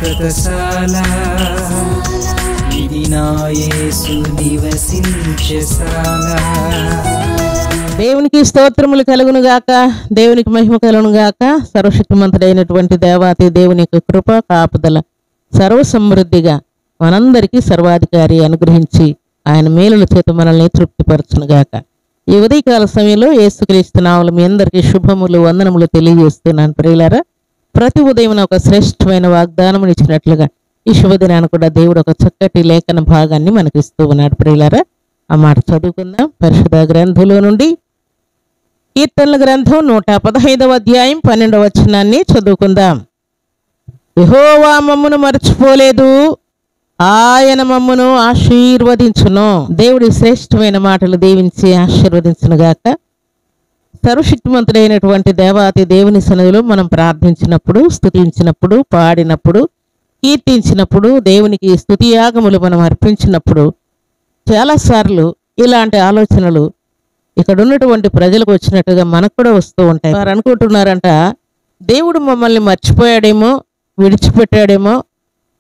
శాశ్వతశాల ఇది నా యేసు నివసించెశాల. దేవునికి స్తోత్రములు కలుగును గాక, దేవునికి మహిమ కలుగును గాక. సర్వశక్తిమంతుడైనటువంటి దేవాతి దేవుని యొక్క కృప కాపుదల సర్వ సమృద్ధిగా మనందరికీ సర్వాధికారి అనుగ్రహించి ఆయన మేలుల చేత మనల్ని తృప్తిపరచును గాక. ఈ ఉదయకాల సమయంలో యేసుక్రీస్తు నామములో మీ అందరికీ శుభములు వందనములు తెలియజేస్తున్నాను. ప్రియులారా, ప్రతి ఉదయం ఒక శ్రేష్టమైన వాగ్దానం ఇచ్చినట్లుగా ఈ శుభదినాన్ని కూడా దేవుడు ఒక చక్కటి లేఖన భాగాన్ని మనకి ఇస్తూ ఉన్నాడు. ప్రియులారా, ఆ మాట చదువుకుందాం. పరిశుద్ధ గ్రంథంలో నుండి కీర్తనల గ్రంథం 115వ అధ్యాయం 12వ వచనాన్ని చదువుకుందాం. యెహోవా మమ్మును మరచిపోలేదు, ఆయన మమ్మును ఆశీర్వదించును. దేవుడి శ్రేష్టమైన మాటలు దీవించి ఆశీర్వదించును గాక. సర్వశక్తిమంతుడైనటువంటి దేవాతి దేవుని సన్నిధిలో మనం ప్రార్థించినప్పుడు, స్తుతించినప్పుడు, పాడినప్పుడు, కీర్తించినప్పుడు, దేవునికి స్తుతియాగములు మనం అర్పించినప్పుడు చాలాసార్లు ఇలాంటి ఆలోచనలు ఇక్కడ ఉన్నటువంటి ప్రజలకు వచ్చినట్టుగా మనకు కూడా వస్తూ ఉంటాయి. వారు అనుకుంటున్నారంట, దేవుడు మమ్మల్ని మర్చిపోయాడేమో, విడిచిపెట్టాడేమో,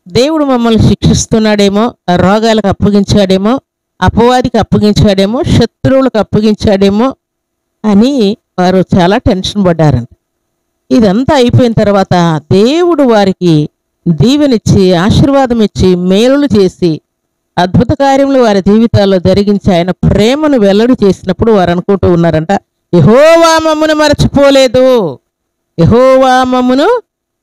దేవుడు మమ్మల్ని శిక్షిస్తున్నాడేమో, రోగాలకు అప్పగించాడేమో, అపవాదికి అప్పగించాడేమో, శత్రువులకు అప్పగించాడేమో అని వారు చాలా టెన్షన్ పడ్డారంట. ఇదంతా అయిపోయిన తర్వాత దేవుడు వారికి దీవెనిచ్చి ఆశీర్వాదం ఇచ్చి మేలులు చేసి అద్భుత కార్యములు వారి జీవితాల్లో జరిగించి ఆయన ప్రేమను వెల్లడి చేసినప్పుడు వారు అనుకుంటూ ఉన్నారంట, యెహోవా మమ్మును మరచిపోలేదు, యెహోవా మమ్మును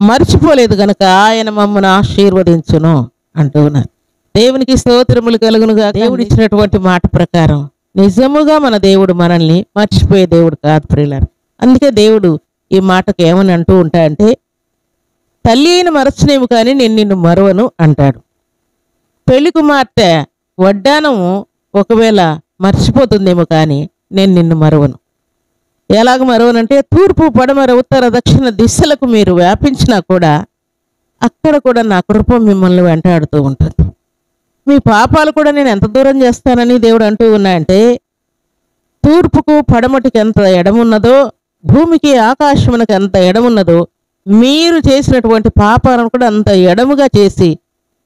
మర్చిపోలేదు గనక ఆయన మమ్మను ఆశీర్వదించును అంటూ ఉన్నారు. దేవునికి స్తోత్రములు కలుగునుగా. దేవుడు ఇచ్చినటువంటి మాట ప్రకారం నిజముగా మన దేవుడు మనల్ని మర్చిపోయే దేవుడు కాదు ప్రియులారా. అందుకే దేవుడు ఈ మాటకు ఏమని అంటూ ఉంటాడంటే, తల్లి అయిన మరచనేము కానీ నేను నిన్ను మరువను అంటాడు. పెళ్లి కుమార్తె వడ్డానము ఒకవేళ మర్చిపోతుందేమో కానీ నేను నిన్ను మరువను. ఎలాగ మరువనంటే, తూర్పు పడమర ఉత్తర దక్షిణ దిశలకు మీరు వ్యాపించినా కూడా అక్కడ కూడా నా కృప మిమ్మల్ని వెంటాడుతూ ఉంటుంది. మీ పాపాలు కూడా నేను ఎంత దూరం చేస్తానని దేవుడు అంటూ ఉన్నాయంటే, తూర్పుకు పడమటికి ఎంత ఎడమున్నదో, భూమికి ఆకాశమునకు ఎంత ఎడమున్నదో, మీరు చేసినటువంటి పాపాలను కూడా అంత ఎడముగా చేసి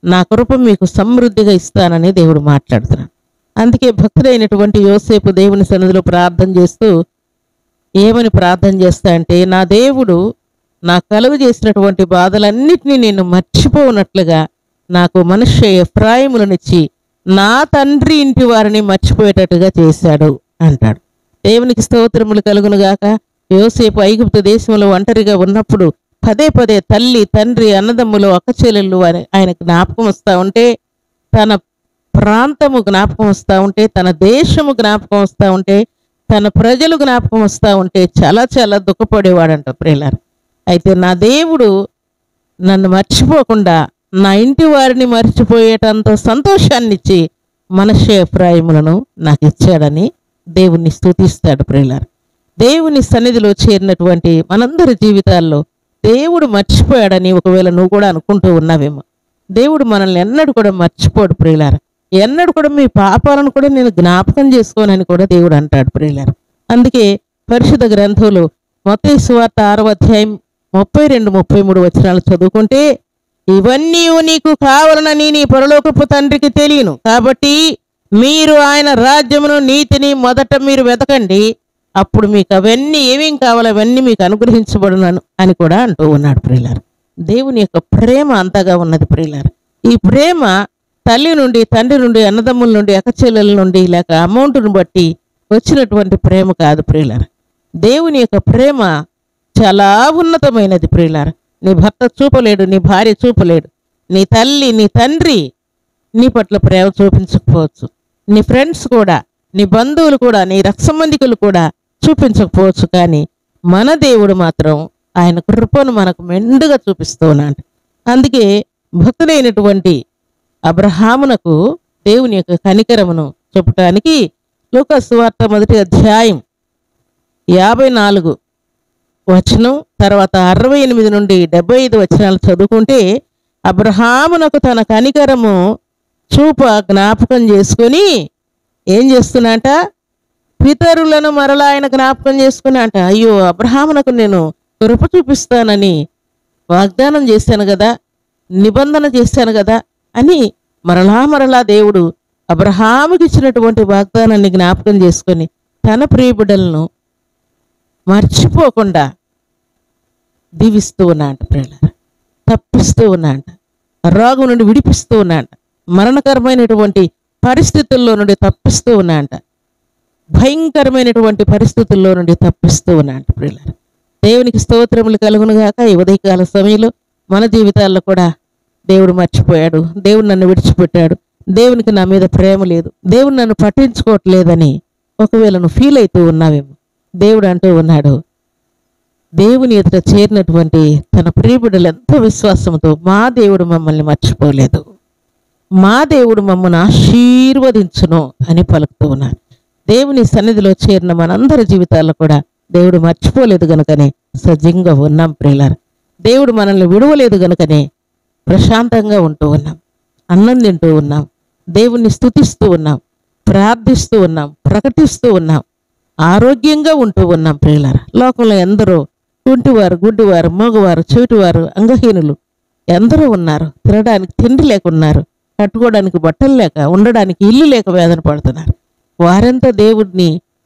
నా కృప మీకు సమృద్ధిగా ఇస్తానని దేవుడు మాట్లాడుతున్నాడు. అందుకే భక్తుడైనటువంటి యోసేపు దేవుని సన్నిధిలో ప్రార్థన చేస్తూ ఏమని ప్రార్థన చేస్తా అంటే, నా దేవుడు నా కలుగు చేసినటువంటి బాధలన్నిటినీ నేను మర్చిపోనట్లుగా నాకు మనుష్య ఎఫ్రాయిములనిచ్చి నా తండ్రి ఇంటి వారిని మర్చిపోయేటట్టుగా చేశాడు అంటాడు. దేవునికి స్తోత్రములు కలుగునుగాక. యోసేపు ఐగుప్తు దేశంలో ఒంటరిగా ఉన్నప్పుడు పదే పదే తల్లి, తండ్రి, అన్నదమ్ములు, అక్కచెల్లెళ్ళు ఆయన జ్ఞాపకం వస్తూ ఉంటే, తన ప్రాంతము జ్ఞాపకం వస్తూ ఉంటే, తన దేశము జ్ఞాపకం వస్తూ ఉంటే, తన ప్రజలు జ్ఞాపకం వస్తూ ఉంటే చాలా చాలా దుఃఖపడేవాడంట ప్రియులారా. అయితే నా దేవుడు నన్ను మర్చిపోకుండా నా ఇంటి వారిని మర్చిపోయేటంత సంతోషాన్ని ఇచ్చి మనుష్య ఎఫ్రాయిములను నాకు ఇచ్చాడని దేవుణ్ణి స్తుతిస్తాడు ప్రియులారా. దేవుని సన్నిధిలో చేరినటువంటి మనందరి జీవితాల్లో దేవుడు మర్చిపోయాడని ఒకవేళ నువ్వు కూడా అనుకుంటూ ఉన్నావేమో. దేవుడు మనల్ని ఎన్నడూ కూడా మర్చిపోడు ప్రియులారా. ఎన్నడూ కూడా మీ పాపాలను కూడా నేను జ్ఞాపకం చేసుకోనని కూడా దేవుడు అంటాడు ప్రియులారా. అందుకే పరిశుద్ధ గ్రంథంలో మత్తయి సువార్త 6వ అధ్యాయం 32-33 వచనాలు చదువుకుంటే, ఇవన్నీ నీకు కావాలనని నీ పరలోకపు తండ్రికి తెలియను, కాబట్టి మీరు ఆయన రాజ్యమును నీతిని మొదట మీరు వెతకండి, అప్పుడు మీకు అవన్నీ ఏమేం కావాలో అవన్నీ మీకు అనుగ్రహించబడును అని కూడా అంటూ ఉన్నాడు ప్రియులారా. దేవుని యొక్క ప్రేమ అంతగా ఉన్నది ప్రియులారా. ఈ ప్రేమ తల్లి నుండి, తండ్రి నుండి, అన్నదమ్ముల నుండి, అక్కచెల్లెల నుండి, లేక అమౌంట్ను బట్టి వచ్చినటువంటి ప్రేమ కాదు ప్రియులారా. దేవుని యొక్క ప్రేమ చాలా ఉన్నతమైనది ప్రియులారా. నీ భర్త చూపలేడు, నీ భార్య చూపలేడు, నీ తల్లి, నీ తండ్రి నీ పట్ల ప్రేమ చూపించకపోవచ్చు, నీ ఫ్రెండ్స్ కూడా, నీ బంధువులు కూడా, నీ రక్త సంబంధికులు కూడా చూపించకపోవచ్చు, కానీ మన దేవుడు మాత్రం ఆయన కృపను మనకు మెండుగా చూపిస్తూ ఉన్నాడు. అందుకే భక్తుడైనటువంటి అబ్రహామునకు దేవుని యొక్క కనికరమును చెప్పటానికి లూకా సువార్త 1వ అధ్యాయం 54 వచనం తర్వాత 68 నుండి 75 వచనాలు చదువుకుంటే, అబ్రహామునకు తన కనికరము చూప జ్ఞాపకం చేసుకొని ఏం చేస్తున్నట, పితరులను మరలా ఆయన జ్ఞాపకం చేసుకుని అంట, అయ్యో అబ్రహామునకు నేను కృప చూపిస్తానని వాగ్దానం చేశాను కదా, నిబంధన చేశాను కదా అని మరలా దేవుడు అబ్రహాముకి ఇచ్చినటువంటి వాగ్దానాన్ని జ్ఞాపకం చేసుకొని తన ప్రియబిడ్డలను మర్చిపోకుండా దీవిస్తూ ఉన్నాంట ప్రియులారా, తప్పిస్తూ ఉన్నాంట, రోగం నుండి విడిపిస్తూ ఉన్నాంట, మరణకరమైనటువంటి పరిస్థితుల్లో నుండి తప్పిస్తూ ఉన్నాంట, భయంకరమైనటువంటి పరిస్థితుల్లో నుండి తప్పిస్తూ ఉన్నాంట ప్రియులారా. దేవునికి స్తోత్రములు కలుగునుగాక. ఈ ఉదయకాల సమయంలో మన జీవితాల్లో కూడా దేవుడు మర్చిపోయాడు, దేవుడు నన్ను విడిచిపెట్టాడు, దేవునికి నా మీద ప్రేమ లేదు, దేవుడు నన్ను పట్టించుకోవట్లేదని ఒకవేళ నువ్వు ఫీల్ అవుతూ ఉన్నావేమో. దేవుడు అంటూ ఉన్నాడు, దేవుని ఎదుట చేరినటువంటి తన ప్రియబిడ్డలు ఎంతో విశ్వాసంతో మా దేవుడు మమ్మల్ని మర్చిపోలేదు, మా దేవుడు మమ్మల్ని ఆశీర్వదించును అని పలుకుతూ ఉన్నాడు. దేవుని సన్నిధిలో చేరిన మనందరి జీవితాల్లో కూడా దేవుడు మర్చిపోలేదు గనుకనే సజీవంగా ఉన్నాం ప్రియులారా. దేవుడు మనల్ని విడవలేదు గనుకనే ప్రశాంతంగా ఉంటూ ఉన్నాం, అన్నం తింటూ ఉన్నాం, దేవుణ్ణి స్తుతిస్తూ ఉన్నాం, ప్రార్థిస్తూ ఉన్నాం, ప్రకటిస్తూ ఉన్నాం, ఆరోగ్యంగా ఉంటూ ఉన్నాం ప్రియులారా. లోకంలో ఎందరో కుంటివారు, గుడ్డివారు, మగవారు, చెవిటివారు, అంగహీనులు ఎందరో ఉన్నారు. తినడానికి తిండి లేకున్నారు, కట్టుకోవడానికి బట్టలు లేక, ఉండడానికి ఇల్లు లేక వేదన పడుతున్నారు. వారంతా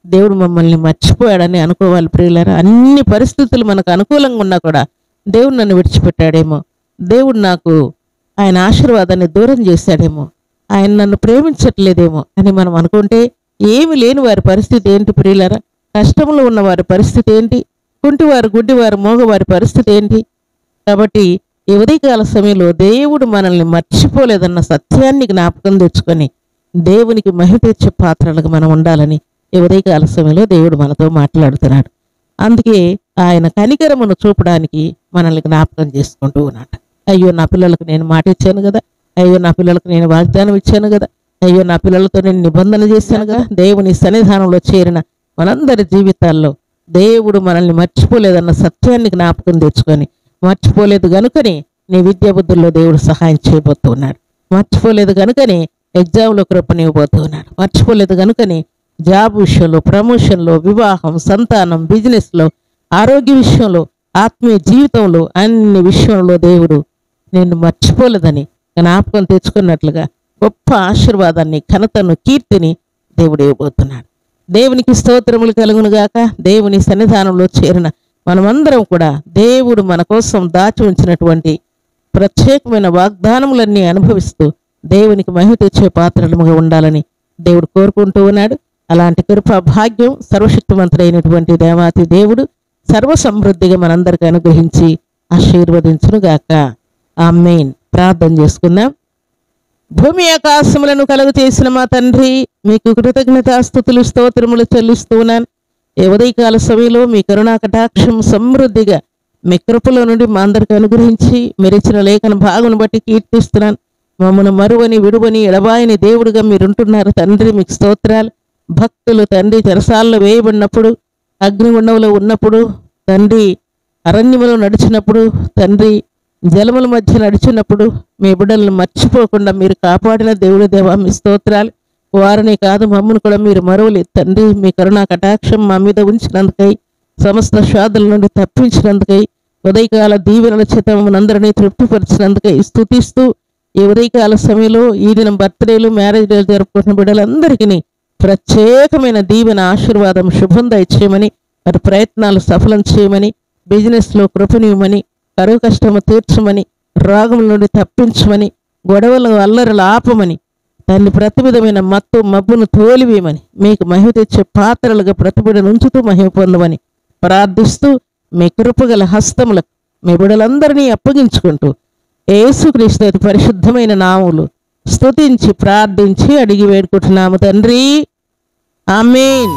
దేవుడు మమ్మల్ని మర్చిపోయాడని అనుకోవాలి ప్రియులారా. అన్ని పరిస్థితులు మనకు అనుకూలంగా ఉన్నా కూడా దేవుడు నన్ను విడిచిపెట్టాడేమో, దేవుడు నాకు ఆయన ఆశీర్వాదాన్ని దూరం చేశాడేమో, ఆయన నన్ను ప్రేమించట్లేదేమో అని మనం అనుకుంటే ఏమి లేని వారి పరిస్థితి ఏంటి ప్రియులారా? కష్టంలో ఉన్న వారి పరిస్థితి ఏంటి? కుంటివారు, గుడ్డివారు, మోగవారి పరిస్థితి ఏంటి? కాబట్టి ఈ ఉదయకాల సమయంలో దేవుడు మనల్ని మర్చిపోలేదన్న సత్యాన్ని జ్ఞాపకం తెచ్చుకొని దేవునికి మహిమ తెచ్చే పాత్రలకు మనం ఉండాలని ఈ ఉదయకాల సమయంలో దేవుడు మనతో మాట్లాడుతున్నాడు. అందుకే ఆయన కనికరమును చూపడానికి మనల్ని జ్ఞాపకం చేసుకుంటూ ఉన్నాడు. అయ్యో నా పిల్లలకు నేను మాట ఇచ్చాను కదా, అయ్యో నా పిల్లలకు నేను వాగ్దానం ఇచ్చాను కదా, అయ్యో నా పిల్లలతో నేను నిబంధన చేశాను కదా. దేవుని సన్నిధానంలో చేరిన మనందరి జీవితాల్లో దేవుడు మనల్ని మర్చిపోలేదన్న సత్యాన్ని జ్ఞాపకం తెచ్చుకొని, మర్చిపోలేదు కనుకనే నీ విద్యా బుద్ధుల్లో దేవుడు సహాయం చేయబోతూ ఉన్నాడు, మర్చిపోలేదు కనుకనే ఎగ్జామ్లో కృపనివ్వబోతూ ఉన్నాడు, మర్చిపోలేదు కనుకనే జాబ్ విషయంలో, ప్రమోషన్లో, వివాహం, సంతానం, బిజినెస్లో, ఆరోగ్య విషయంలో, ఆత్మీయ జీవితంలో అన్ని విషయంలో దేవుడు నిన్ను మర్చిపోలేదని జ్ఞాపకం తెచ్చుకున్నట్లుగా గొప్ప ఆశీర్వాదాన్ని, ఘనతను, కీర్తిని దేవుడు ఇవ్వబోతున్నాడు. దేవునికి స్తోత్రములు కలుగునుగాక. దేవుని సన్నిధానంలో చేరిన మనమందరం కూడా దేవుడు మన కోసం దాచి ఉంచినటువంటి ప్రత్యేకమైన వాగ్దానములన్నీ అనుభవిస్తూ దేవునికి మహిమ తెచ్చే పాత్రలుగా ఉండాలని దేవుడు కోరుకుంటూ ఉన్నాడు. అలాంటి కృపా భాగ్యం సర్వశక్తివంతుడైనటువంటి దేవాతి దేవుడు సర్వసమృద్ధిగా మనందరికీ అనుగ్రహించి ఆశీర్వదించునుగాక. ఆమేన్. ప్రార్థన చేసుకుందాం. భూమి ఆకాశములను కలుగు చేసిన మా తండ్రి, మీకు కృతజ్ఞతాస్తుతులు స్తోత్రములు చెల్లిస్తున్నాను. ఈ ఉదయకాల సమయంలో మీ కరుణా కటాక్షం సమృద్ధిగా మీ కృపలో నుండి మా అందరికి అనుగ్రహించి మీరిచ్చిన లేఖన భాగమును బట్టి కీర్తిస్తున్నాను. మమ్మల్ని మరువని, విడువని, ఎడబాయని దేవుడుగా మీరుంటున్నారు తండ్రి. మీకు స్తోత్రాలు. భక్తులు తండ్రి చెరసాల్లో వేయబడినప్పుడు, అగ్నిగుండంలో ఉన్నప్పుడు తండ్రి, అరణ్యములో నడిచినప్పుడు తండ్రి, జలముల మధ్య నడిచినప్పుడు మీ బిడ్డలను మర్చిపోకుండా మీరు కాపాడిన దేవుడు దేవా, మీ స్తోత్రాలు. వారిని కాదు మమ్మల్ని కూడా మీరు మరవలేదు తండ్రి. మీ కరుణా కటాక్షం మా మీద ఉంచినందుకై, సమస్త శోధల నుండి తప్పించినందుకై, ఉదయకాల దీవెనల చేత మనందరినీ తృప్తిపరిచినందుకై స్తుతిస్తూ ఈ ఉదయకాల సమయంలో ఈ దినం బర్త్డేలు, మ్యారేజ్ డేలు జరుపుకుంటున్న బిడ్డలందరికీ ప్రత్యేకమైన దీవెన, ఆశీర్వాదం, శుభం దయచేయమని, వారి ప్రయత్నాలు సఫలం చేయమని, బిజినెస్లో కృపనివ్వమని, కరువు కష్టము తీర్చమని, రోగముల నుండి తప్పించమని, గొడవలు అల్లరలు ఆపమని, దాన్ని ప్రతి విధమైన మత్తు మబ్బును తోలివేయమని, మీకు మహిమ తెచ్చే పాత్రలుగా ప్రతిబిడను ఉంచుతూ మహిమ పొందమని ప్రార్థిస్తూ మీ కృపగల హస్తములకు మీ బిడ్డలందరినీ అప్పగించుకుంటూ యేసుక్రీస్తు అతి పరిశుద్ధమైన నామములు స్తుతించి ప్రార్థించి అడిగి వేడుకుంటున్నాము తండ్రి. ఆమేన్.